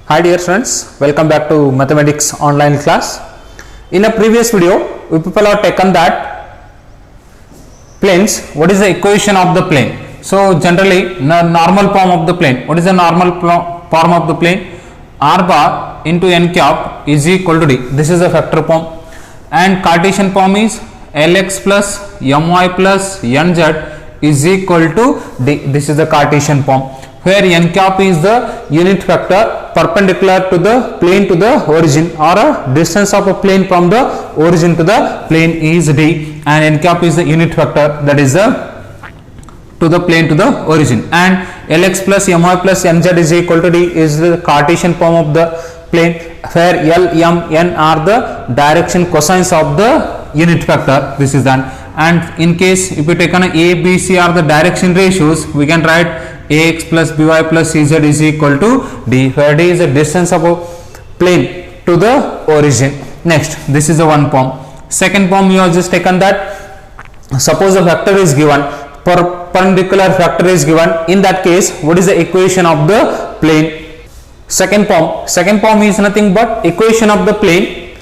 Hi dear friends, welcome back to mathematics online class. In a previous video, we people have taken that planes, what is the equation of the plane? So generally, normal form of the plane, what is the normal form of the plane? R bar into n cap is equal to d. This is a factor form, and Cartesian form is Lx plus my plus nz is equal to d. This is the Cartesian form, where n cap is the unit vector perpendicular to the plane to the origin, or a distance of a plane from the origin to the plane is d, and n cap is the unit vector that is the to the plane to the origin, and Lx plus my plus nz is equal to d is the Cartesian form of the plane, where L, M, N are the direction cosines of the unit vector. This is done, and in case if you take on a, b, c are the direction ratios, we can write ax plus by plus cz is equal to d, where d is the distance of a plane to the origin. Next, this is the one form. Second form, you have just taken that suppose a vector is given, perpendicular vector is given. In that case, what is the equation of the plane? Second form is nothing but equation of the plane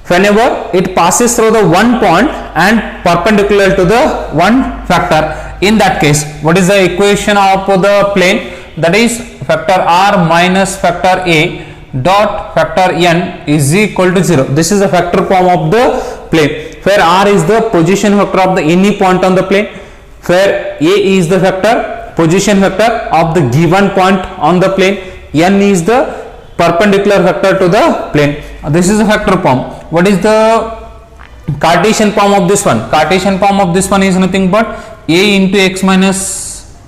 whenever it passes through the one point and perpendicular to the one vector. In that case, what is the equation of the plane? That is factor r minus factor a dot factor n is equal to 0. This is the factor form of the plane, where r is the position vector of the any point on the plane, where a is the vector position vector of the given point on the plane, n is the perpendicular vector to the plane. This is a factor form. What is the Cartesian form of this one? Cartesian form of this one is nothing but a into x minus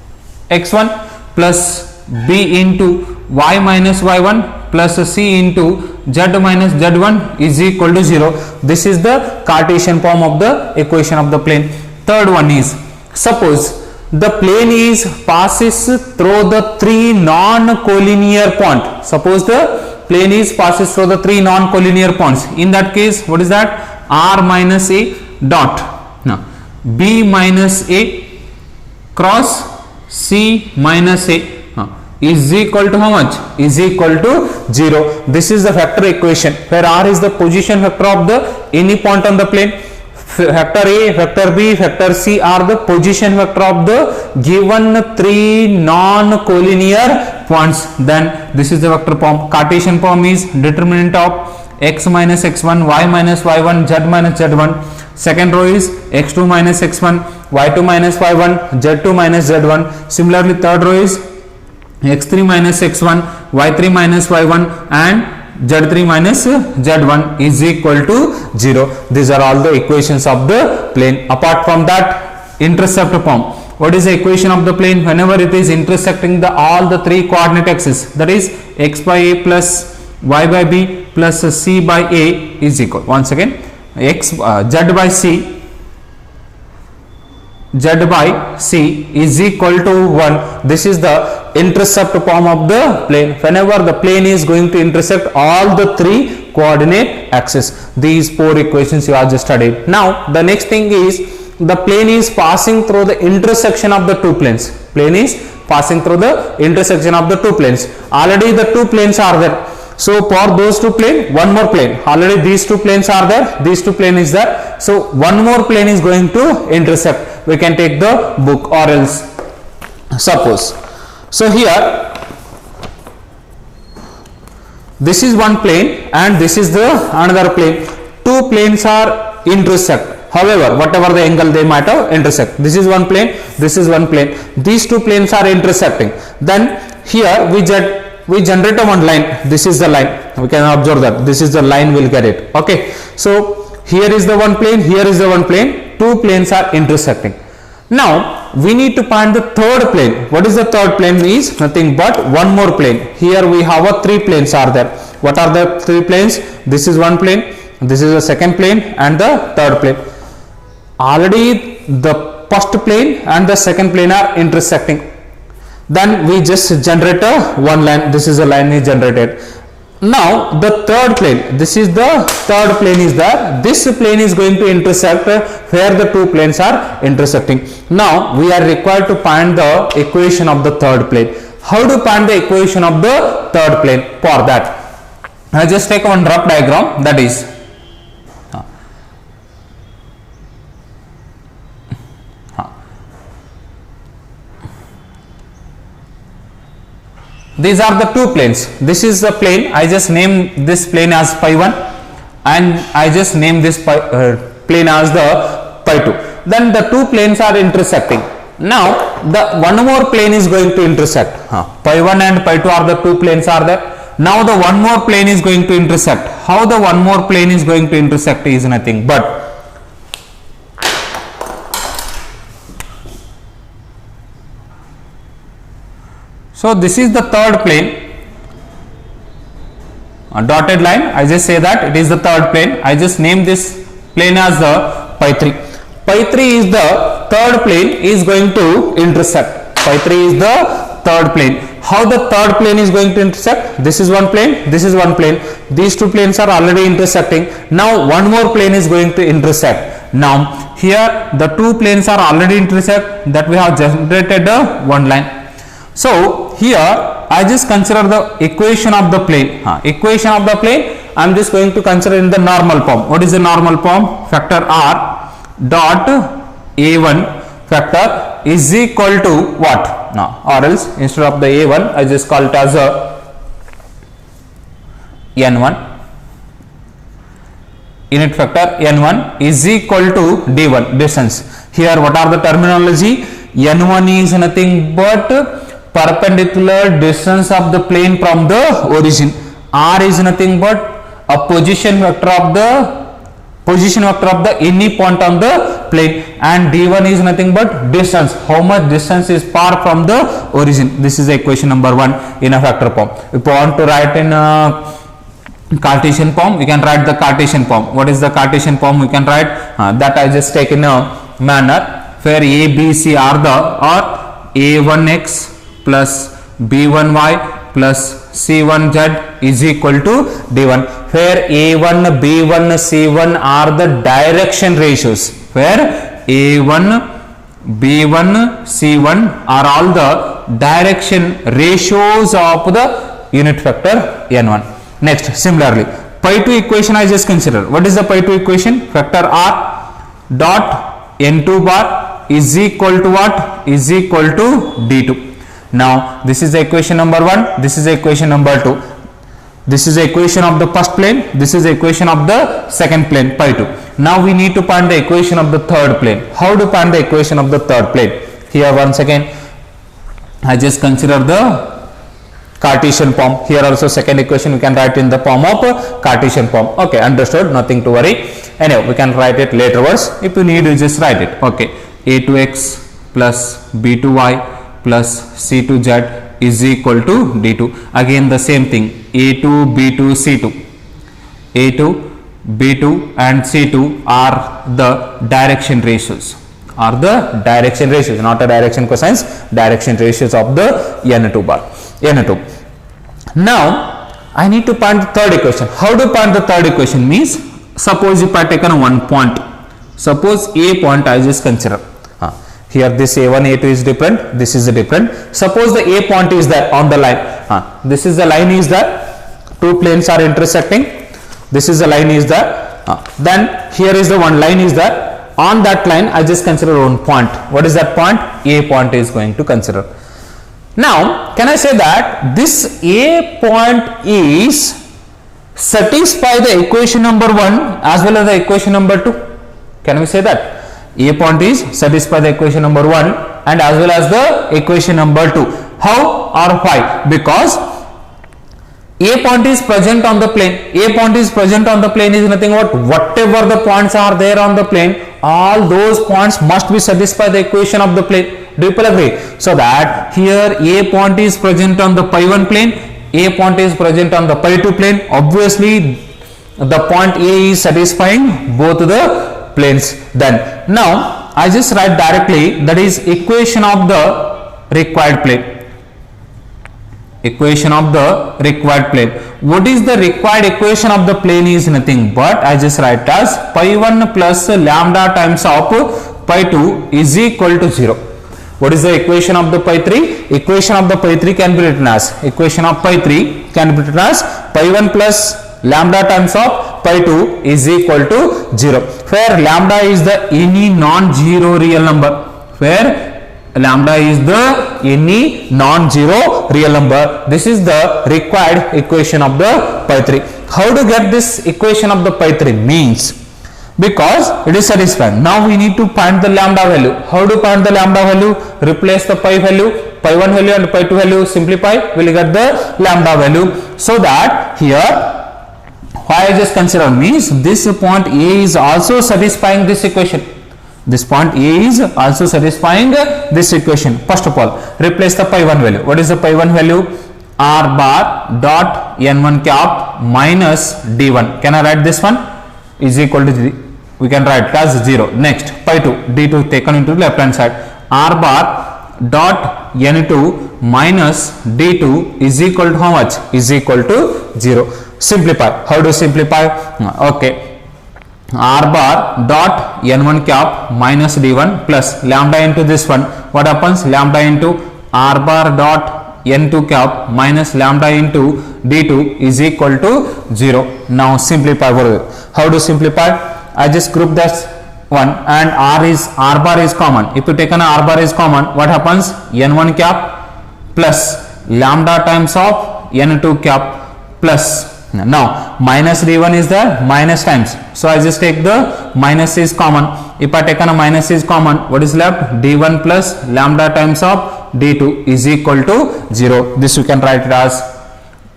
x1 plus b into y minus y1 plus c into z minus z1 is equal to 0. This is the Cartesian form of the equation of the plane. Third one is, suppose the plane is passes through the three non-collinear points. Suppose the plane is passes through the three non-collinear points. In that case, what is that? R minus a dot b minus a cross c minus a is equal to how much? Is equal to 0. This is the vector equation, where r is the position vector of the any point on the plane. Vector a, vector b, vector c are the position vector of the given three non-collinear points. Then this is the vector form. Cartesian form is determinant of x minus x1, y minus y1, z minus z1. Second row is x2 minus x1, y2 minus y1, z2 minus z1. Similarly, third row is x3 minus x1, y3 minus y1, and z3 minus z1 is equal to 0. These are all the equations of the plane. Apart from that, intercept form. What is the equation of the plane? Whenever it is intersecting the all the three coordinate axes, that is x by a plus y by b plus c by a is equal. Once again, z by c is equal to 1. This is the intercept form of the plane, whenever the plane is going to intersect all the three coordinate axes. These four equations you have just studied. Now the next thing is, the plane is passing through the intersection of the two planes. Plane is passing through the intersection of the two planes. Already the two planes are there. So for those two planes, one more plane. Already these two planes are there, these two plane is there. So one more plane is going to intersect. We can take the book, or else suppose. So here this is one plane and this is the another plane. Two planes are intersect. However, whatever the angle they might have intersect. This is one plane, this is one plane. These two planes are intersecting. Then here we generate a one line. This is the line. We can observe that this is the line, we'll get it. Okay. So here is the one plane, here is the one plane. Two planes are intersecting. Now we need to find the third plane. What is the third plane? Is nothing but one more plane. Here we have a three planes are there. What are the three planes? This is one plane, this is the second plane, and the third plane. Already the first plane and the second plane are intersecting. Then we just generate a one line. This is a line is generated. Now the third plane, this is the third plane is there. This plane is going to intersect where the two planes are intersecting. Now we are required to find the equation of the third plane. How to find the equation of the third plane? For that, I just take one rough diagram, that is these are the two planes. This is the plane. I just name this plane as pi 1 and I just name this plane as the pi 2. Then the two planes are intersecting. Now the one more plane is going to intersect. Pi 1 and pi 2 are the two planes are there. Now the one more plane is going to intersect. How the one more plane is going to intersect is nothing but so this is the third plane, a dotted line. I just say that it is the third plane. I just name this plane as the pi 3. Pi 3 is the third plane is going to intersect. Pi 3 is the third plane. How the third plane is going to intersect? This is one plane, this is one plane. These two planes are already intersecting. Now one more plane is going to intersect. Now here the two planes are already intersect, that we have generated one line. So here I just consider the equation of the plane. Equation of the plane I am just going to consider in the normal form. What is the normal form? Factor r dot a1 factor is equal to what? Now, or else instead of the a1 I just call it as a n1. Unit factor n1 is equal to d1, distance. Here what are the terminology? n1 is nothing but perpendicular distance of the plane from the origin. R is nothing but a position vector of the any point on the plane, and d1 is nothing but distance, how much distance is far from the origin. This is equation number 1 in a factor form. If you want to write in a Cartesian form, we can write the Cartesian form. What is the Cartesian form? We can write that I just take in a manner where a, b, c are a1x plus b1y plus c1z is equal to d1, where a1, b1, c1 are the direction ratios, where a1, b1, c1 are all the direction ratios of the unit vector n1. Next, similarly, pi 2 equation I just consider. What is the pi 2 equation? Factor r dot n2 bar is equal to what? Is equal to d2. Now this is the equation number 1, this is the equation number 2. This is the equation of the first plane, this is the equation of the second plane, pi 2. Now we need to find the equation of the third plane. How to find the equation of the third plane? Here once again I just consider the Cartesian form. Here also second equation we can write in the form of Cartesian form. Okay, understood, nothing to worry. Anyway, we can write it later words. If you need, you just write it. Okay, a2x plus b2y plus c2z is equal to d2. Again the same thing, a2, b2, c2. a2, b2 and c2 are the direction ratios. Not a direction cosines, direction ratios of the n2 bar, n2. Now I need to find the third equation. How to find the third equation means, suppose if I taken one point, suppose a point I just consider. Here this a1, a2 is different, this is different. Suppose the a point is there on the line. This is the line is there, two planes are intersecting. This is the line is there. Then here is the one line is there. On that line I just consider one point. What is that point? A point is going to consider. Now can I say that this a point is satisfy the equation number 1 as well as the equation number 2? Can we say that? A point is satisfy the equation number 1 and as well as the equation number 2. How or why? Because a point is present on the plane. A point is present on the plane is nothing but whatever the points are there on the plane, all those points must be satisfy the equation of the plane. Do you agree? So that here a point is present on the pi 1 plane, a point is present on the pi 2 plane. Obviously the point A is satisfying both the planes. Then now I just write directly, that is equation of the required plane. Equation of the required plane. What is the required equation of the plane is nothing but I just write as pi 1 plus lambda times of pi 2 is equal to 0. What is the equation of the pi 3? Equation of the pi 3 can be written as, equation of pi 3 can be written as pi 1 plus lambda times of pi 2 is equal to 0, where lambda is the any non-zero real number, where lambda is the any non-zero real number. This is the required equation of the pi 3. How to get this equation of the pi 3 means, because it is satisfied. Now we need to find the lambda value. How to find the lambda value? Replace the pi value, pi 1 value and pi 2 value, simplify, we will get the lambda value. So that here, why I just consider means this point A is also satisfying this equation. This point A is also satisfying this equation. First of all, replace the pi 1 value. What is the pi 1 value? R bar dot n1 cap minus d1. Can I write this one? Is equal to 3. We can write as 0. Next, pi 2, d2 taken into left hand side. R bar dot n2 minus d2 is equal to how much? Is equal to 0. Simplify. How to simplify? Okay. R bar dot n1 cap minus d1 plus lambda into this one. What happens? Lambda into R bar dot n2 cap minus lambda into d2 is equal to 0. Now simplify. How to simplify? I just group that one, and R bar is common. If you take an R bar is common, what happens? n1 cap plus lambda times of n2 cap plus, now minus d1 is there, minus times, so I just take the minus is common. If I take a minus is common, what is left? d1 plus lambda times of d2 is equal to 0. This you can write it as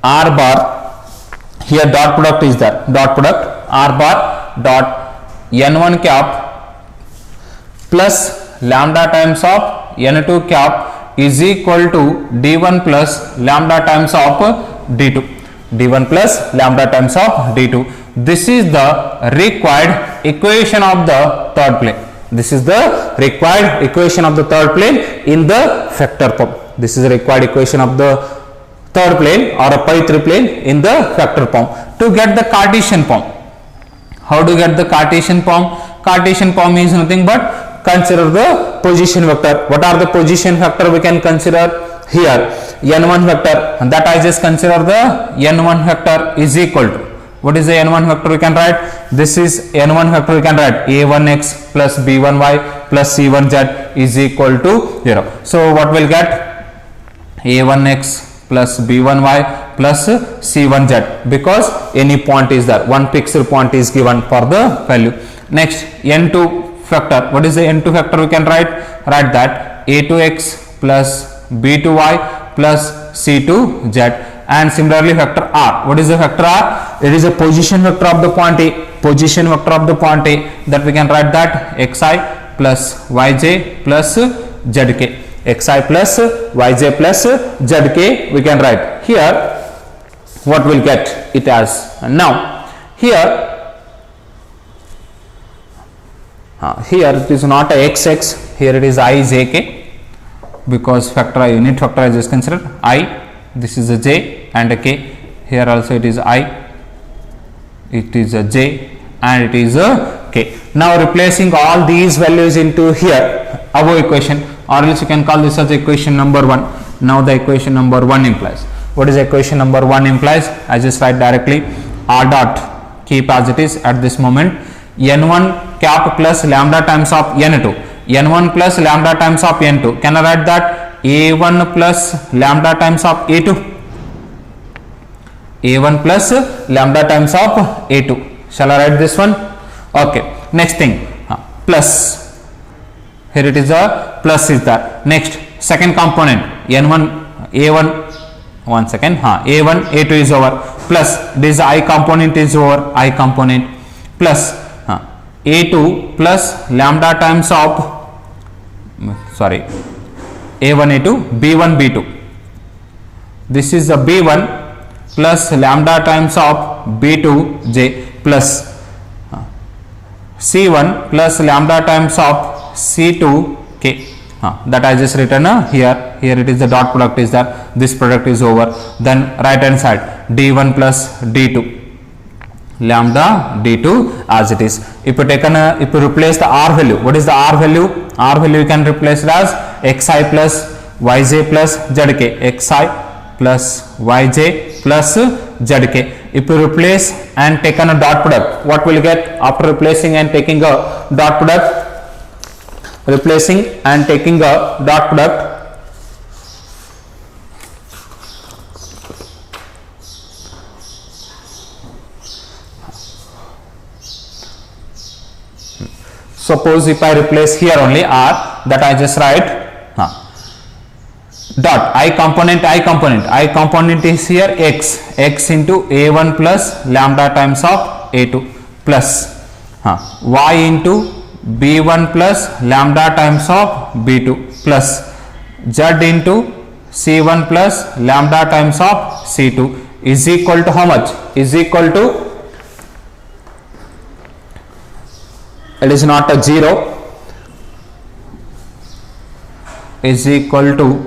R bar, here dot product is there, dot product R bar dot n1 cap plus lambda times of n2 cap is equal to d1 plus lambda times of d2. d1 plus lambda times of d2. This is the required equation of the third plane. This is the required equation of the third plane in the vector form. This is the required equation of the third plane or a pi 3 plane in the vector form. To get the Cartesian form, how to get the Cartesian form? Cartesian form is nothing but consider the position vector. What are the position vector we can consider? Here n1 vector, and that I just consider the n1 vector is equal to, what is the n1 vector we can write? This is n1 vector we can write a1x plus b1y plus c1z is equal to 0. So what will get? a1x plus b1y plus c1z, because any point is there, one fixed point is given for the value. Next, n2 vector, what is the n2 vector we can write? Write that a2x plus b2y plus c2z. And similarly vector r, what is the vector r? It is a position vector of the point A, position vector of the point A, that we can write that xi plus yj plus zk, xi plus yj plus zk we can write. Here what will get it as? Now here it is not a xx, here it is I jk, because factor unit factor I just considered I, this is a j and a k, here also it is I, it is a j and it is a k. Now replacing all these values into here above equation, or else you can call this as equation number 1. Now the equation number 1 implies, what is equation number 1 implies? I just write directly r dot, keep as it is at this moment, n1 cap plus lambda times of n2, n1 plus lambda times of n2. Can I write that a1 plus lambda times of a2, a1 plus lambda times of a2. Shall I write this one? Okay. Next thing, plus, here it is a plus is there. Next, second component n1 a1, one second, a1 a2 is over, plus this I component is over, I component, plus a2 plus lambda times of, sorry, a1 a2 b1 b2, this is the b1 plus lambda times of b2 j plus c1 plus lambda times of c2 k, that I just written here. Here it is the dot product is there, this product is over. Then right hand side d1 plus d2 lambda d2 as it is. If you take if you replace the r value, what is the r value? R value you can replace it as xi plus yj plus zk, xi plus yj plus zk. If you replace and taken a dot product, what will you get after replacing and taking a dot product? Replacing and taking a dot product, suppose if I replace here only r, that I just write dot I component is here x into a1 plus lambda times of a2 plus y into b1 plus lambda times of b2 plus z into c1 plus lambda times of c2 is equal to how much? Is equal to, it is not a 0, is equal to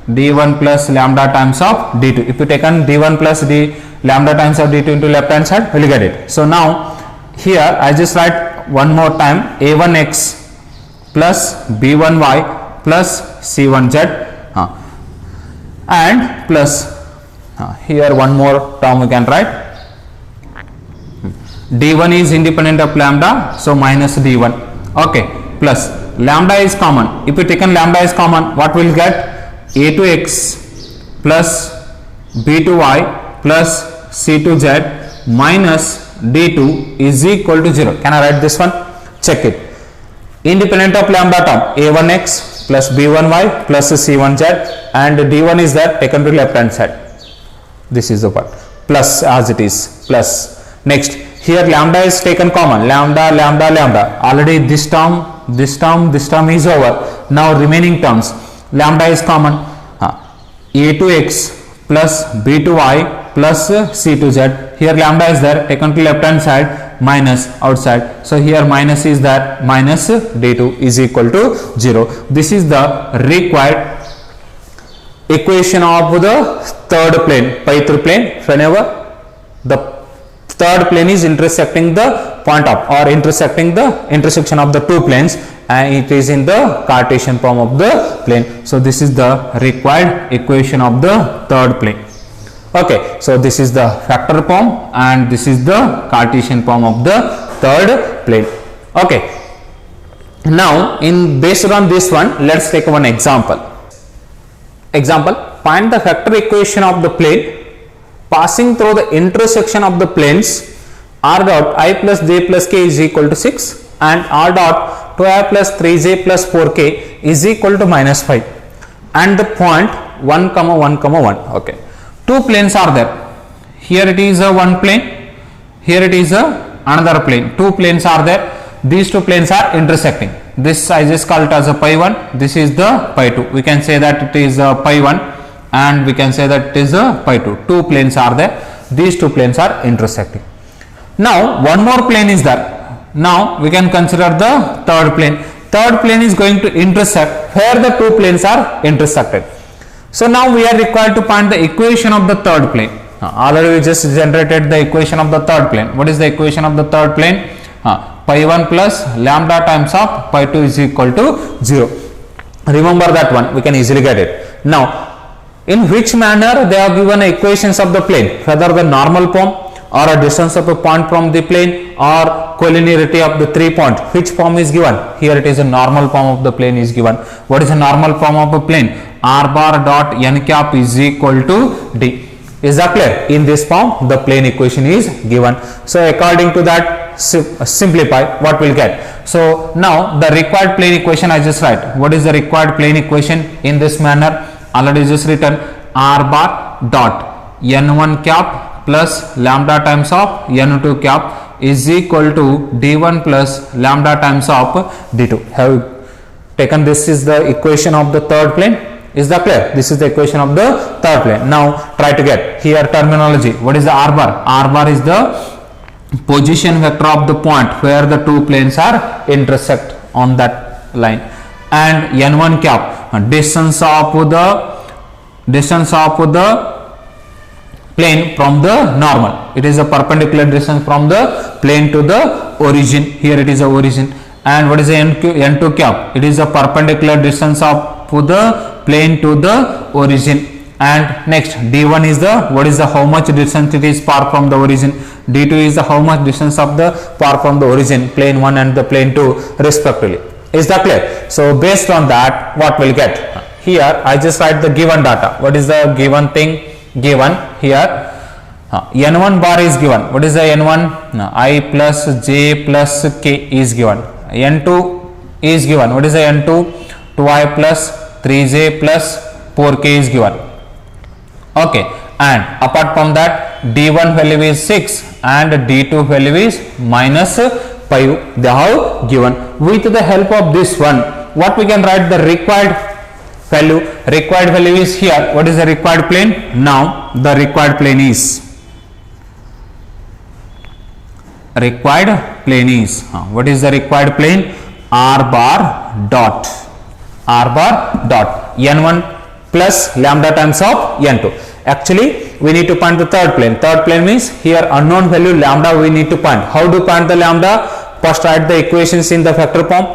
d1 plus lambda times of d2. If you taken d1 plus d lambda times of d2 into left hand side, we will get it. So now here I just write one more time a1x plus b1y plus c1z and plus here one more term we can write, d1 is independent of lambda, so minus d1, okay, plus lambda is common. If you taken lambda is common, what will get? a2x plus b2y plus c2z minus d2 is equal to 0. Can I write this one? Check it. Independent of lambda term, a1x plus b1y plus c1z, and d1 is there taken to left hand side. This is the part plus as it is plus. Next, here lambda is taken common, lambda. Already this term is over. Now remaining terms, lambda is common, a2x plus b2y plus c2z. Here lambda is there taken to left hand side, minus outside, so here minus is there, minus d2 is equal to 0. This is the required equation of the third plane, pythr plane, whenever the third plane is intersecting the point of, or intersecting the intersection of the two planes, and it is in the Cartesian form of the plane. So this is the required equation of the third plane. Okay, so this is the vector form and this is the Cartesian form of the third plane. Okay, now based on this one, let's take one example. Find the vector equation of the plane passing through the intersection of the planes r dot I plus j plus k is equal to 6 and r dot 2i plus 3j plus 4k is equal to minus 5 and the point 1 comma 1 comma 1. Okay, two planes are there. Here it is a one plane, here it is a another plane. Two planes are there. These two planes are intersecting. This I just call it as a pi 1. This is the pi 2. We can say that it is a pi 1 and we can say that it is a pi 2. Two planes are there. These two planes are intersecting. Now one more plane is there. Now we can consider the third plane. Third plane is going to intersect where the two planes are intersected. So now we are required to find the equation of the third plane. Already we just generated the equation of the third plane. What is the equation of the third plane? Pi 1 plus lambda times of pi 2 is equal to 0. Remember that one, we can easily get it. Now in which manner they have given equations of the plane, whether the normal form or a distance of a point from the plane or collinearity of the 3 points, which form is given? Here it is a normal form of the plane is given. What is the normal form of a plane? R bar dot n cap is equal to d. Is that clear? In this form the plane equation is given. So according to that, simplify, what we'll get? So now the required plane equation I just write. What is the required plane equation in this manner? Already just written r bar dot n1 cap plus lambda times of n2 cap is equal to d1 plus lambda times of d2. Have you taken this is the equation of the third plane? Is that clear? This is the equation of the third plane. Now try to get here terminology. What is the r bar? R bar is the position vector of the point where the two planes are intersect on that line, and n1 cap distance of the plane from the normal. It is a perpendicular distance from the plane to the origin. Here it is a origin, and what is the n2 cap? It is a perpendicular distance of the plane to the origin. And next d1 is the what is the how much distance it is far from the origin. d2 is the how much distance of the far from the origin, plane 1 and the plane 2 respectively. Is that clear? So based on that, what we'll get? Here I just write the given data. What is the given thing? Given here n1 bar is given. What is the n1? I plus j plus k is given. n2 is given. What is the n2? 2i plus 3j plus 4k is given. Okay, and apart from that, d1 value is 6 and d2 value is minus 5. They have given. With the help of this one, what we can write the required value? Required value is here. What is the required plane? Now the required plane is what is the required plane? R bar dot n1 plus lambda times of n2. Actually we need to find the third plane. Third plane means here unknown value lambda we need to find. How to find the lambda? First write the equations in the vector form.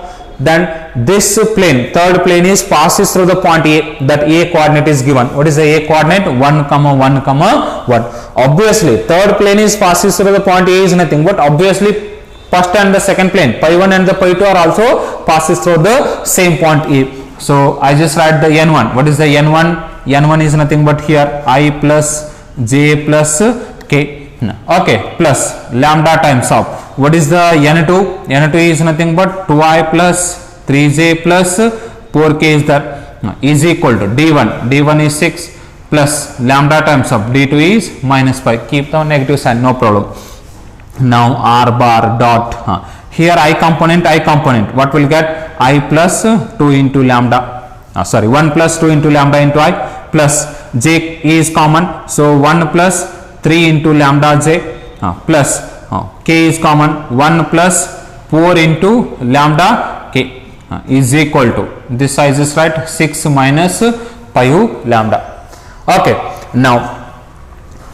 Then this plane, third plane is passes through the point A. That A coordinate is given. What is the A coordinate? 1 comma 1 comma 1. Obviously third plane is passes through the point A is nothing but obviously first and the second plane pi 1 and the pi 2 are also passes through the same point A. So I just write the n1. What is the n1? n1 is nothing but here I plus j plus k. Okay, plus lambda times of what is the n2? n2 is nothing but 2i plus 3j plus 4k is that is equal to d1. d1 is 6 plus lambda times of d2 is minus 5. Keep the negative sign, no problem. Now r bar dot here I component what will get? I plus 2 into lambda 1 plus 2 into lambda into I plus j is common, so 1 plus 3 into lambda j plus k is common, 1 plus 4 into lambda k is equal to this size is right 6 minus 5 lambda. Okay, now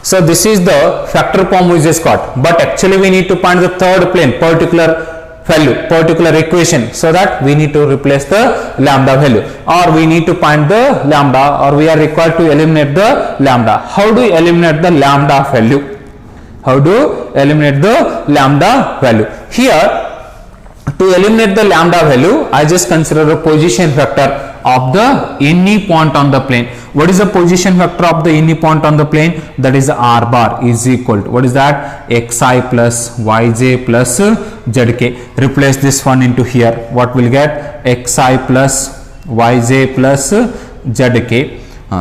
so this is the factor form we just got, but actually we need to find the third plane particular value, particular equation, so that we need to replace the lambda value or we need to find the lambda or we are required to eliminate the lambda. How do you eliminate the lambda value? How do eliminate the lambda value? Here to eliminate the lambda value, I just consider a position vector of the any point on the plane. What is the position vector of the any point on the plane? That is r bar is equal to what is that? Xi plus yj plus zk. Replace this one into here. What will get? Xi plus yj plus zk.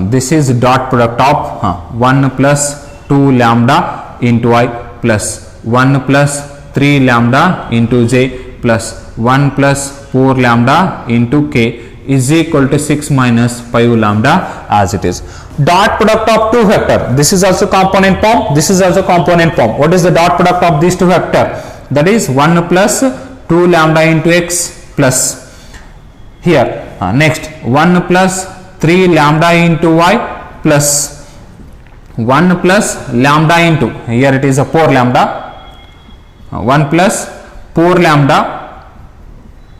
This is dot product of 1 plus 2 lambda into I plus 1 plus 3 lambda into j plus 1 plus 4 lambda into k is equal to 6 minus 5 lambda as it is. Dot product of two vector. This is also component form. This is also component form. What is the dot product of these two vector? That is 1 plus 2 lambda into x plus here next 1 plus 3 lambda into y plus 1 plus lambda into here it is a 4 lambda 1 plus 4 lambda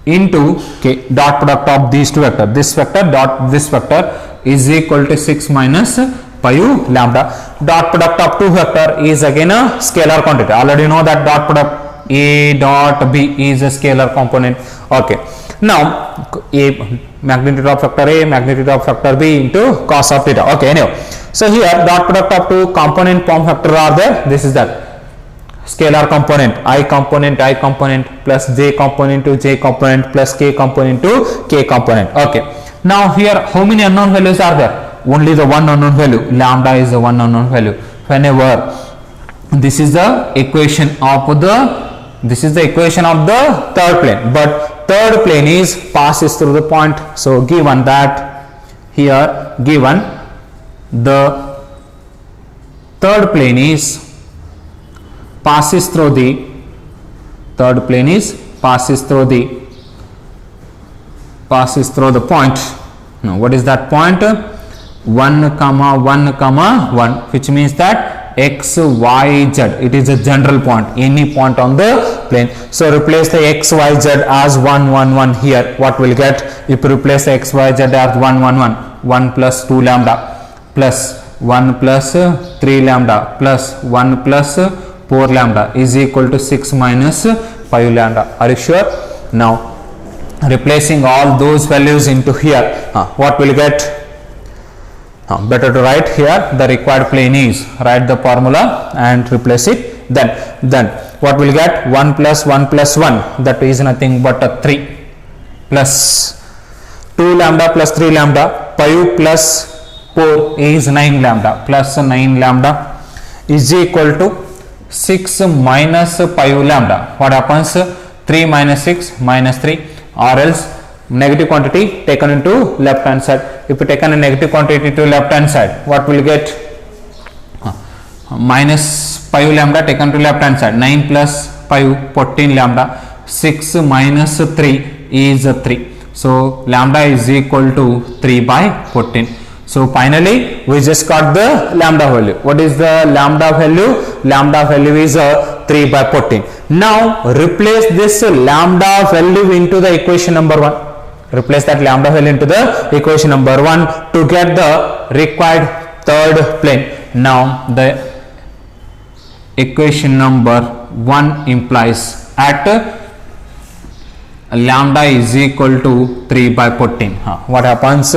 into k. Dot product of these two vector, this vector dot this vector is equal to 6 minus 5 lambda. Dot product of two vector is again a scalar quantity. Already know that dot product a dot b is a scalar component. Okay, now a magnitude of factor a, magnitude of factor b into cos of theta. Okay, anyway, so here dot product of two component form factor are there. This is that scalar component I component plus j component to j component plus k component to k component. Okay, now here how many unknown values are there? Only the one unknown value, lambda is the one unknown value. Whenever this is the equation of the third plane, but third plane is passes through the point. So given that here given the third plane is passes through the point. Now what is that point? 1 comma 1 comma 1, which means that x, y, z. It is a general point, any point on the plane. So replace the x, y, z as 1, 1, 1 here. What will get? If you replace the x, y, z as 1, 1, 1, 1 plus 2 lambda plus 1 plus 3 lambda plus 1 plus 4 lambda is equal to 6 minus 5 lambda. Are you sure? Now replacing all those values into here, what will get? Better to write here the required plane is, write the formula and replace it. Then what will get? 1 plus 1 plus 1, that is nothing but a 3 plus 2 lambda plus 3 lambda, 5 plus 4 is 9 lambda plus 9 lambda is equal to 6 minus 5 lambda. What happens? 3 minus 6 minus 3, or else negative quantity taken into left hand side. If you taken a negative quantity to left hand side, what will get? Minus 5 lambda taken to left hand side, 9 plus 5, 14 lambda, 6 minus 3 is 3. So lambda is equal to 3 by 14. So finally we just got the lambda value. What is the lambda value? Lambda value is 3 by 14. Now replace this lambda value into the equation number 1. Replace that lambda value into the equation number 1 to get the required third plane. Now the equation number 1 implies at lambda is equal to 3 by 14. What happens?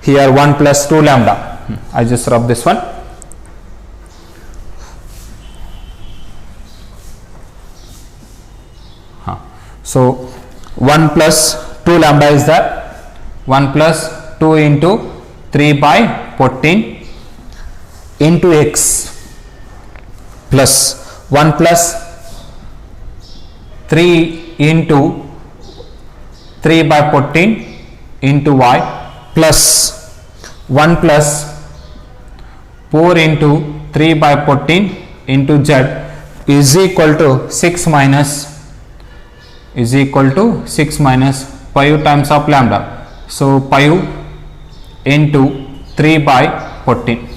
Here 1 plus 2 lambda. I just rub this one. So 1 plus 2 lambda is that 1 plus 2 into 3 by 14 into x plus 1 plus 3 into 3 by 14 into y plus 1 plus 4 into 3 by 14 into z is equal to 6 minus 5 times of lambda. So 5 into 3 by 14.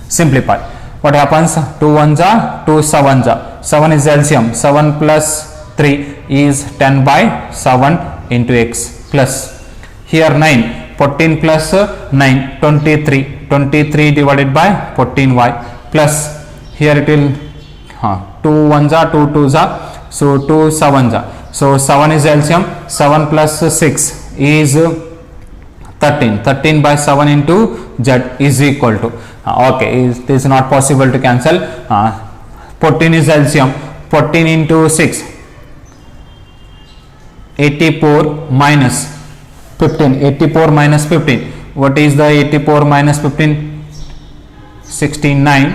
Simplify. What happens? 2 ones are 2 7s are. 7 is LCM. 7 plus 3 is 10 by 7 into x plus here 9. 14 plus 9, 23. 23 divided by 14y plus here it will 2 ones are 2 2s are. So 2 7s are. So 7 is LCM. 7 plus 6 is 13. 13 by 7 into z is equal to okay, it is not possible to cancel. 14 is LCM. 14 into 6, 84 minus 15. 84 minus 15. What is the 84 minus 15? 69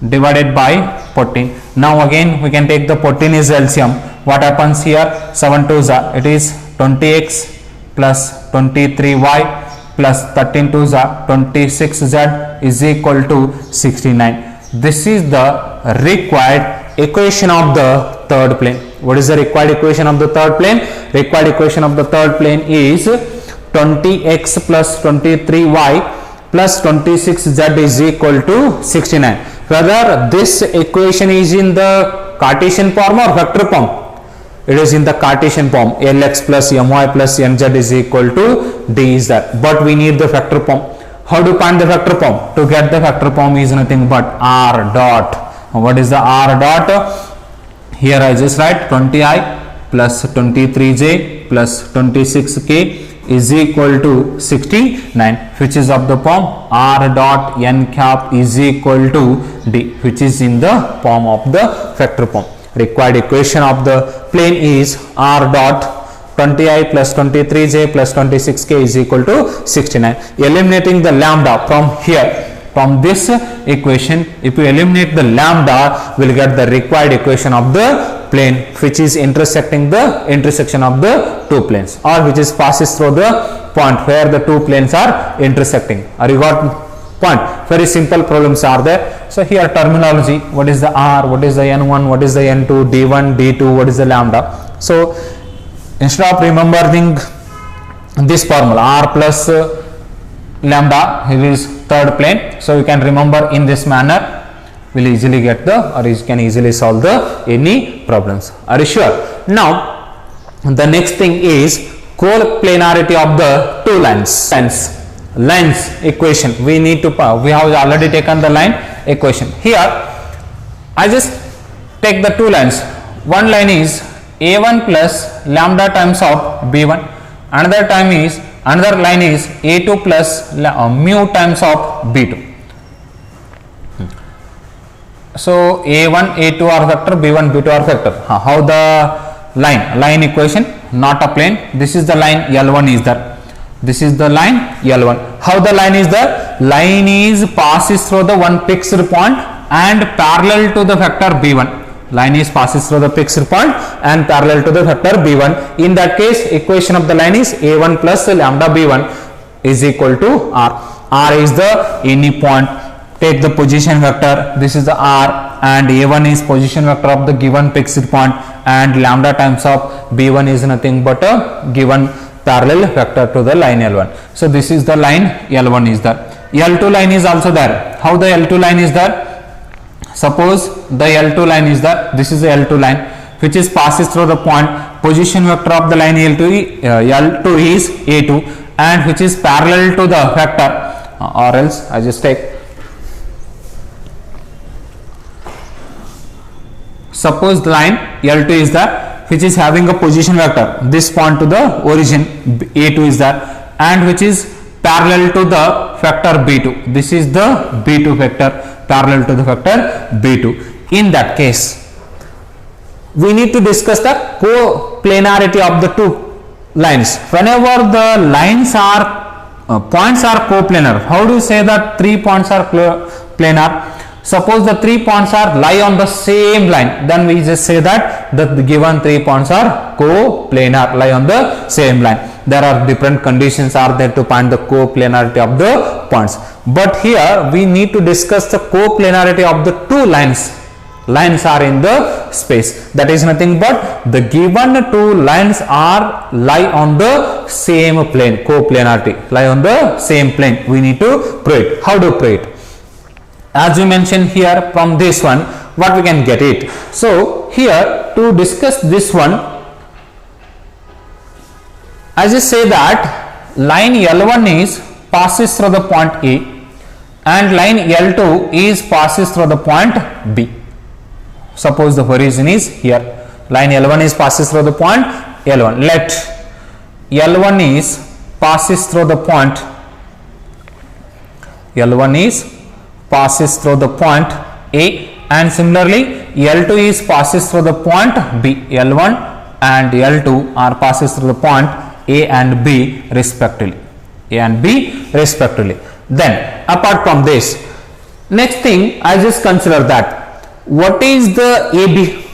divided by 14. Now again we can take the 14 is LCM. What happens here? 7 2s are, it is 20x plus 23y plus 13 2s are 26z is equal to 69. This is the required equation of the third plane. What is the required equation of the third plane? Required equation of the third plane is 20x plus 23y plus 26z is equal to 69. Whether this equation is in the Cartesian form or vector form? It is in the Cartesian form. Lx plus my plus nz is equal to dz. But we need the vector form. How to find the vector form? To get the vector form is nothing but r dot. What is the r dot? Here I just write 20i plus 23j plus 26k is equal to 69, which is of the form r dot n cap is equal to d, which is in the form of the vector form. Required equation of the plane is r dot 20i plus 23j plus 26k is equal to 69. Eliminating the lambda from here, from this equation, if you eliminate the lambda, we will get the required equation of the plane which is intersecting the intersection of the two planes, or which is passes through the point where the two planes are intersecting. Are you got point? Very simple problems are there. So here terminology, what is the r, what is the n1, what is the n2, d1, d2, what is the lambda. So instead of remembering this formula r plus lambda, here is third plane, so you can remember in this manner. will easily get the, or you can easily solve the any problems. Are you sure? Now the next thing is coplanarity of the two lines. Lines equation. We need to, we have already taken the line equation. Here I just take the two lines. One line is a1 plus lambda times of b1. Another line is a2 plus mu times of b2. So a1, a2 are vector, b1, b2 are vector. How the line equation? Not a plane. This is the line L1 is there. This is the line L1. How the line is there? Line is passes through the one fixed point and parallel to the vector b1. Line is passes through the fixed point and parallel to the vector b1. In that case, equation of the line is a1 plus lambda b1 is equal to r. R is the any point. Take the position vector. This is the r, and a1 is position vector of the given fixed point, and lambda times of b1 is nothing but a given parallel vector to the line L1. So this is the line L1 is there. L2 line is also there. How the L2 line is there? Suppose the L2 line is there. This is the L2 line which is passes through the point. Position vector of the line L2 is a2, and which is parallel to the vector, or else I just take, suppose the line L2 is there which is having a position vector, this point to the origin a2 is there, and which is parallel to the vector b2. This is the b2 vector parallel to the vector b2. In that case, we need to discuss the coplanarity of the two lines. Whenever the lines are points are coplanar, how do you say that three points are planar? Suppose the 3 points are lie on the same line, then we just say that the given 3 points are coplanar, lie on the same line. There are different conditions are there to find the coplanarity of the points, but here we need to discuss the coplanarity of the two lines. Lines are in the space, that is nothing but the given two lines are lie on the same plane. Coplanarity, lie on the same plane. We need to prove it. How do you prove it? As we mentioned here, from this one what we can get it. So here to discuss this one, I just say that line L1 is passes through the point A and line L2 is passes through the point B. Suppose the origin is here, line L1 is passes through the point L1. Let L1 is passes through the point, L1 is passes through the point A, and similarly L2 is passes through the point B. L1 and L2 are passes through the point A and B respectively. A and B respectively. Then apart from this, next thing I just consider that what is the AB?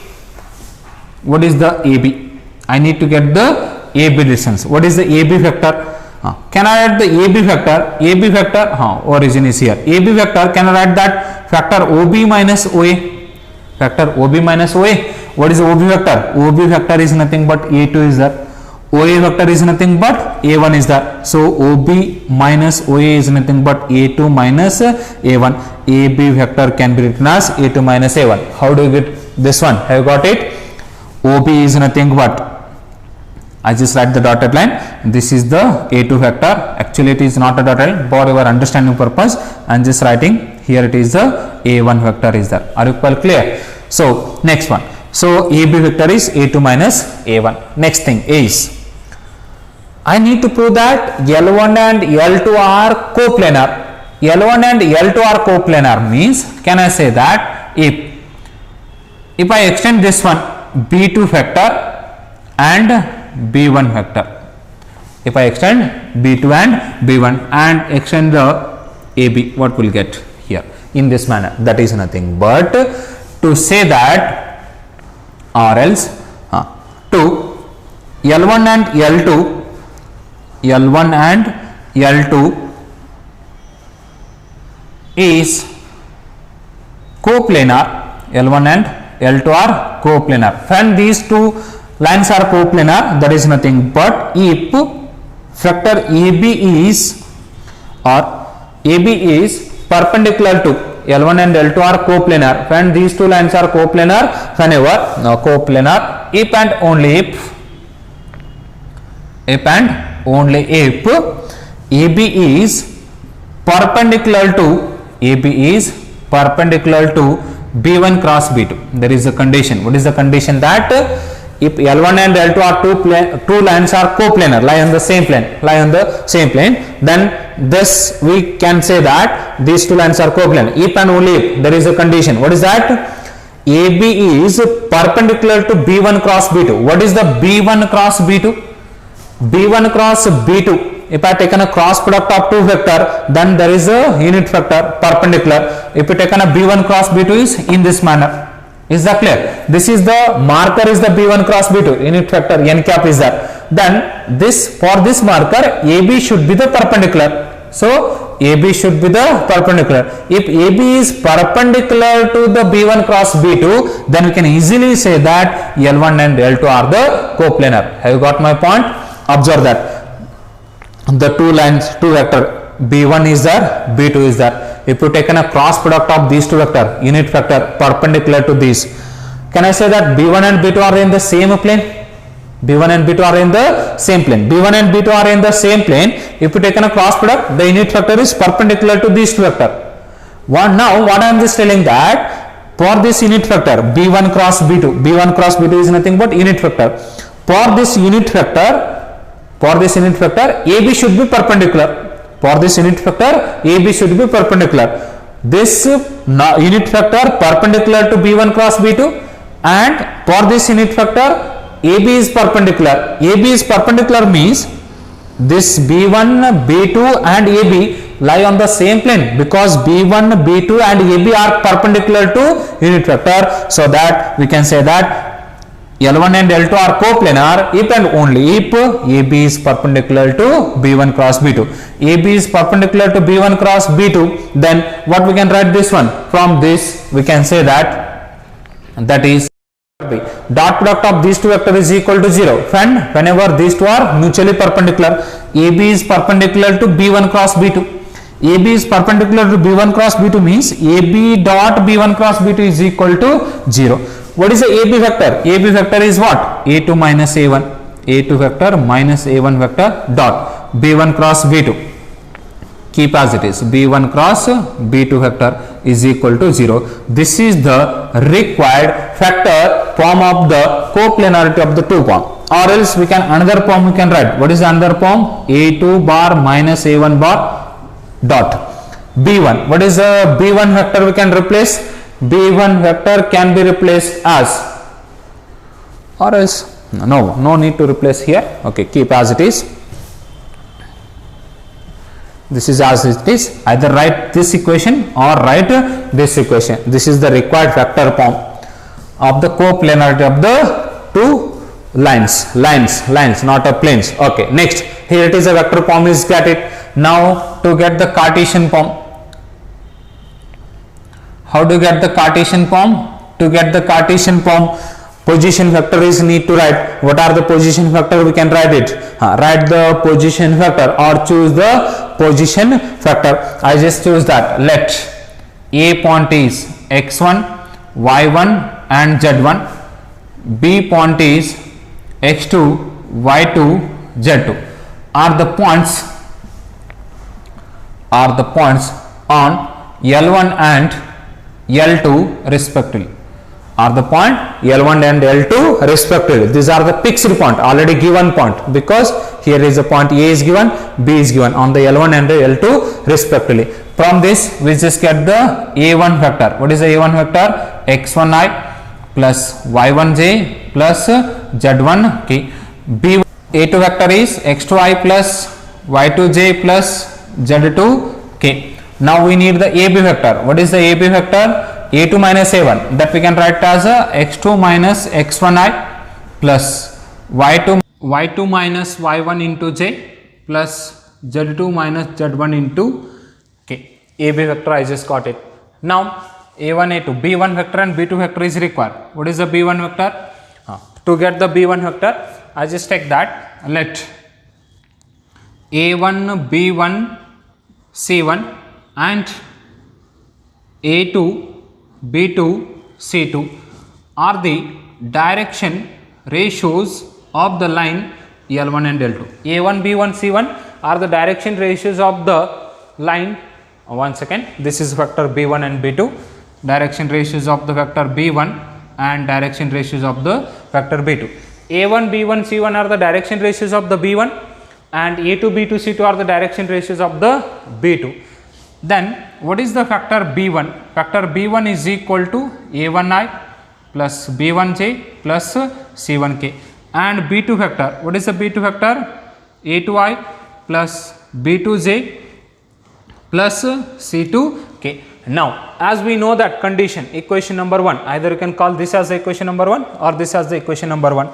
What is the AB? I need to get the AB distance. What is the AB vector? Can I write the AB vector? AB vector, origin is here. AB vector, can I write that factor OB minus OA? Factor OB minus OA. What is OB vector? OB vector is nothing but A2 is there. OA vector is nothing but A1 is there. So OB minus OA is nothing but A2 minus A1. AB vector can be written as A2 minus A1. How do you get this one? Have you got it? OB is nothing but, I just write the dotted line. This is the A2 vector. Actually it is not a dotted line, for your understanding purpose I am just writing here. It is the A1 vector is there. Are you well clear? So next one, so AB vector is A2 minus A1. Next thing is I need to prove that L1 and L2 are coplanar. L1 and L2 are coplanar means, can I say that if I extend this one B2 vector and B1 vector, if I extend B2 and B1 and extend the AB, what will get here in this manner? That is nothing but to say that, or else to L1 and L2, L1 and L2 is coplanar. L1 and L2 are coplanar. When these two lines are coplanar, that is nothing but if vector AB is, or AB is perpendicular to L1 and L2 are coplanar. When these two lines are coplanar, whenever coplanar, if and only if AB is perpendicular to B1 cross B2. There is a condition. What is the condition? That if L1 and L2 are two lines are coplanar, lie on the same plane, then this we can say that these two lines are coplanar. If and only if there is a condition. What is that? AB is perpendicular to B1 cross B2. What is the B1 cross B2? B1 cross B2. If I taken a cross product of two vector, then there is a unit vector perpendicular. If you taken a B1 cross B2 is in this manner. Is that clear? This is the marker is the B1 cross B2, unit vector n cap is that. Then this, for this marker, AB should be the perpendicular. So AB should be the perpendicular. If AB is perpendicular to the B1 cross B2, then we can easily say that L1 and L2 are the coplanar. Have you got my point? Observe that the two lines, two vector, B1 is there, B2 is there. If you taken a cross product of these two vector, unit vector perpendicular to these, can I say that B1 and B2 are in the same plane? B1 and B2 are in the same plane. B1 and B2 are in the same plane. If you taken a cross product, the unit vector is perpendicular to these two vector. Now what I am just telling that for this unit vector B1 cross B2, B1 cross B2 is nothing but unit vector. For this unit vector, AB should be perpendicular. For this unit vector, AB should be perpendicular. This unit vector perpendicular to B1 cross B2, and for this unit vector, AB is perpendicular. AB is perpendicular means this B1, B2 and AB lie on the same plane, because B1, B2 and AB are perpendicular to unit vector. So that we can say that L1 and L2 are coplanar if and only if AB is perpendicular to B1 cross B2. AB is perpendicular to B1 cross B2, then what we can write this one? From this we can say that is dot product of these two vectors is equal to 0 whenever these two are mutually perpendicular. AB is perpendicular to B1 cross B2. AB is perpendicular to B1 cross B2 means AB dot B1 cross B2 is equal to 0. What is the AB vector? AB vector is what? A2 minus A1. A2 vector minus A1 vector dot B1 cross B2. Keep as it is. B1 cross B2 vector is equal to 0. This is the required factor form of the coplanarity of the two form. Or else we can another form we can write. What is the another form? A2 bar minus A1 bar dot B1. What is the B1 vector we can replace? B1 vector can be replaced as, or else no need to replace here. Okay, keep as it is. This is as it is. Either write this equation or write this equation. This is the required factor form of the coplanarity of the two lines, not of planes. Okay, next here it is a vector form is get it. Now to get the Cartesian form. How do you get the Cartesian form? To get the Cartesian form, position vector is need to write. What are the position vector? We can write it. Write the position vector or choose the position vector. I just choose that. Let A point is x1, y1 and z1. B point is x2, y2, z2 are the points on L1 and L2 respectively. Are the point L1 and L2 respectively. These are the fixed point, already given point, because here is a point A is given, B is given on the L1 and the L2 respectively. From this we just get the A1 vector. What is the A1 vector? x1i plus y1j plus z1k. B A2 vector is x2i plus y2j plus z2k. Now we need the AB vector. What is the AB vector? A2 minus A1, that we can write as a x2 minus x1i plus y2 minus y1 into j plus z2 minus z1 into k. AB vector I just got it. Now A1, A2, B1 vector and B2 vector is required. What is the B1 vector? To get the B1 vector, I just take that. Let A1, B1, C1 and A2, B2, C2 are the direction ratios of the line L1 and L2. A1, B1, C1 are the direction ratios of the line. One second, this is vector B1 and B2, direction ratios of the vector B1 and direction ratios of the vector B2. A1, B1, C1 are the direction ratios of the B1 and A2, B2, C2 are the direction ratios of the B2. Then what is the vector B1? Vector B1 is equal to A1i plus B1j plus C1k, and B2 vector, what is the B2 vector? A2i plus B2j plus C2k. Now as we know that condition, equation number 1, either you can call this as the equation number 1 or this as the equation number 1.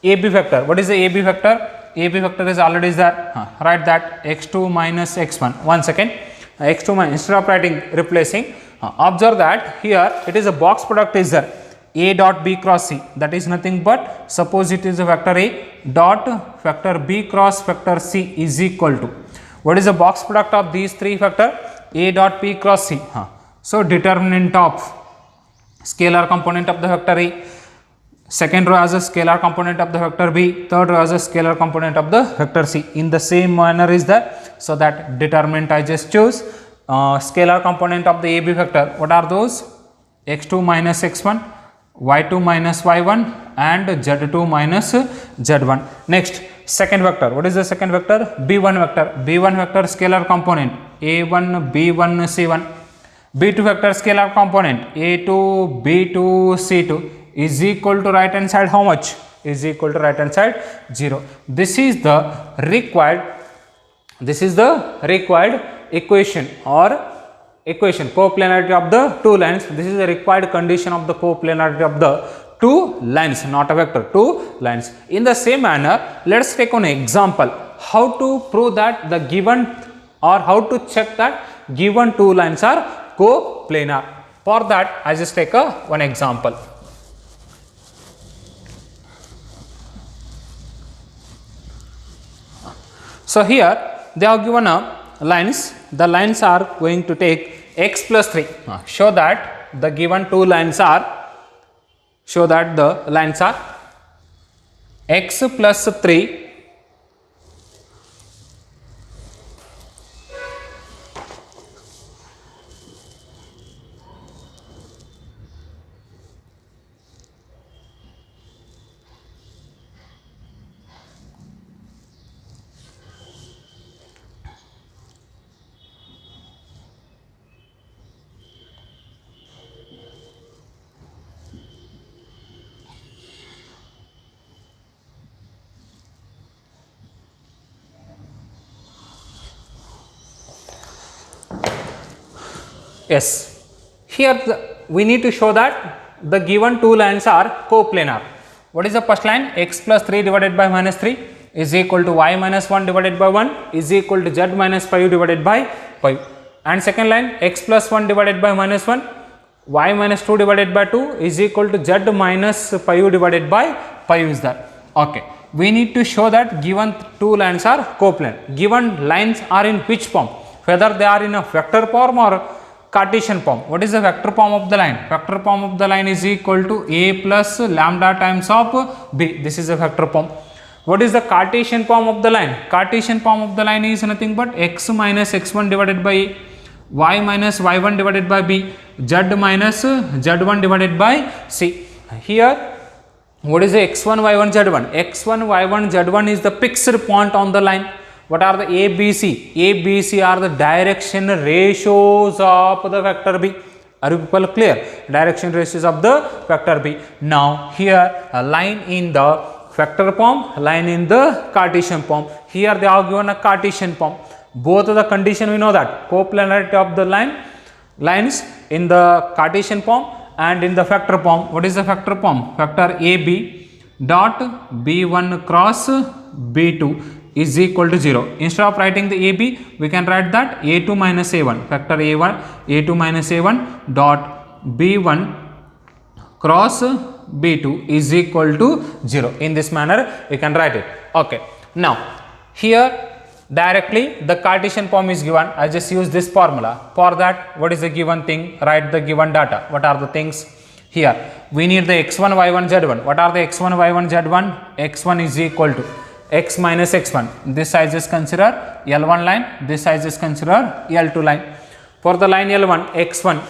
AB vector, what is the AB vector? AB vector is already there, write that x2 minus x1. One second, x2 minus, instead of writing replacing, observe that here it is a box product is there, A dot B cross C, that is nothing but, suppose it is a vector A dot vector B cross vector C is equal to, what is the box product of these three vector? A dot B cross C. So determinant of scalar component of the vector A, second row as a scalar component of the vector B, third row as a scalar component of the vector C. In the same manner is there, so that determinant I just choose. Scalar component of the AB vector, what are those? x2 minus x1, y2 minus y1 and z2 minus z1. Next, second vector, what is the second vector? B1 vector. B1 vector scalar component A1, B1, C1. B2 vector scalar component A2, B2, C2 is equal to right hand side how much? Is equal to right hand side 0. This is the required equation or equation, coplanarity of the two lines. This is the required condition of the coplanarity of the two lines, not a vector, two lines. In the same manner, let us take an example how to prove that the given, or how to check that given two lines are coplanar. For that, I just take one example. So here they are given lines. The lines are going to take x plus 3. Show that the given two lines are, show that the lines are x plus 3 yes. Here we need to show that the given two lines are coplanar. What is the first line? X plus 3 divided by minus 3 is equal to y minus 1 divided by 1 is equal to z minus 5 divided by 5. And second line, x plus 1 divided by minus 1, y minus 2 divided by 2 is equal to z minus 5 divided by 5 is there. Okay. We need to show that given two lines are coplanar. Given lines are in which form? Whether they are in a vector form or Cartesian form. What is the vector form of the line? Vector form of the line is equal to a plus lambda times of b. This is a vector form. What is the Cartesian form of the line? Cartesian form of the line is nothing but x minus x1 divided by a, y minus y1 divided by b, z minus z1 divided by c. Here what is the x1, y1, z1? x1, y1, z1 is the fixed point on the line. What are the A, B, C? A, B, C are the direction ratios of the vector B. Are you people clear? Direction ratios of the vector B. Now here a line in the vector form, line in the Cartesian form. Here they are given a Cartesian form. Both of the condition we know that coplanarity of the lines in the Cartesian form and in the vector form. What is the vector form? Vector AB dot B1 cross B2 is equal to 0. Instead of writing the AB, we can write that A2 minus A1, factor A2 minus A1 dot B1 cross B2 is equal to 0. In this manner, we can write it. Okay. Now, here Directly the Cartesian form is given. I just use this formula. For that, what is the given thing? Write the given data. What are the things? Here we need the x1, y1, z1. What are the x1, y1, z1? x1 is equal to x minus x1. This I just consider L1 line. This I just consider L2 line. For the line L1, x1,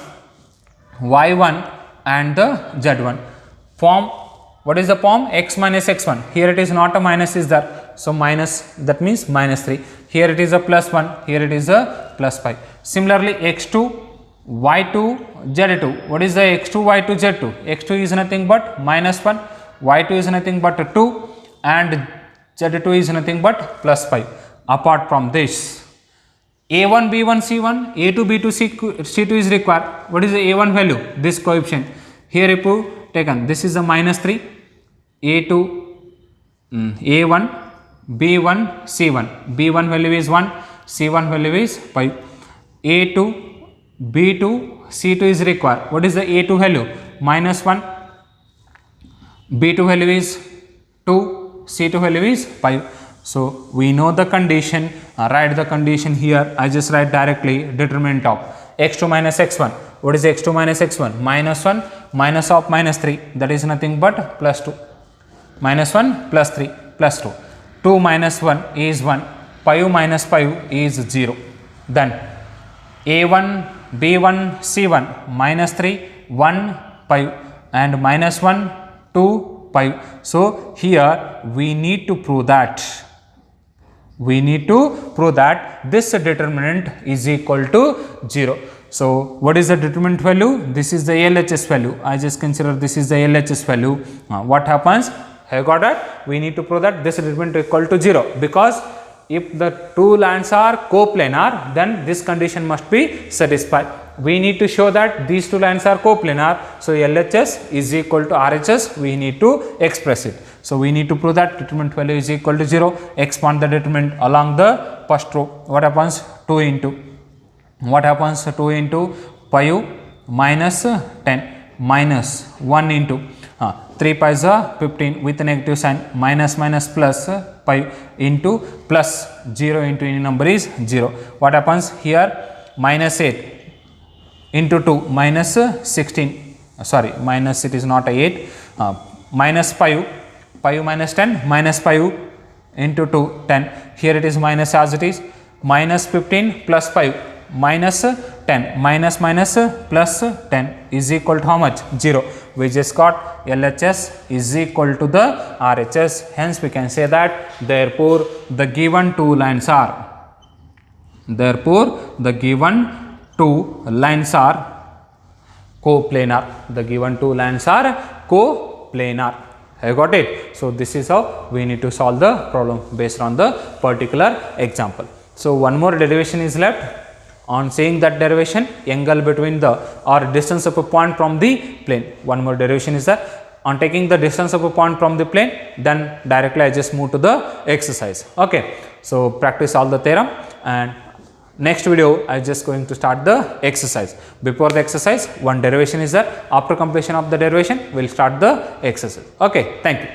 y1 and the z1 form. What is the form? X minus x1. Here it is not a minus is there, so minus, that means minus 3. Here it is a plus 1, here it is a plus 5. Similarly, x2, y2, z2. What is the x2, y2, z2? x2 is nothing but minus 1, y2 is nothing but 2 and z2 is nothing but plus 5. Apart from this, a1, b1, c1, a2, b2, c2 is required. What is the a1 value? This coefficient. Here if you taken, this is a minus 3, a2, a1, b1, c1. b1 value is 1, c1 value is 5. a2, b2, c2 is required. What is the a2 value? Minus 1, b2 value is 2, c2 value is 5. So we know the condition. Write the condition here. I just write directly determinant of x2 minus x1. What is x2 minus x1? Minus 1 minus of minus 3, that is nothing but plus 2. Minus 1 plus 3 plus 2. 2 minus 1 is 1. 5 minus 5 is 0. Then a1, b1, c1 minus 3, 1, 5 and minus 1, 2, 5. So here we need to prove that. This determinant is equal to 0. So what is the determinant value? This is the LHS value. I just consider this is the LHS value. What happens? I got that. We need to prove that this determinant is equal to 0, because if the two lines are coplanar, then this condition must be satisfied. We need to show that these two lines are coplanar. So LHS is equal to RHS. We need to express it. So we need to prove that determinant value is equal to 0. Expand the determinant along the first row. What happens? 2 into 5 minus 10 minus 1 into 3 pies are 15 with a negative sign, minus minus plus 5 into plus 0 into any number is 0. What happens here? Minus 8 into 2 minus 16, sorry, minus, it is not a 8, minus 5 minus 10 minus 5 into 2 10. Here it is minus as it is, minus 15 plus 5 minus 10 minus minus plus 10 is equal to how much? 0. We just got LHS is equal to the RHS. Hence we can say that therefore the given two lines are coplanar. The given two lines are coplanar. I got it. So this is how we need to solve the problem based on the particular example. So one more derivation is left. On seeing that derivation, angle between the or distance of a point from the plane. One more derivation is that on taking the distance of a point from the plane, then directly I just move to the exercise. Okay. So practice all the theorem, and next video I just going to start the exercise. Before the exercise, one derivation is there. After completion of the derivation, we will start the exercise. Okay. Thank you.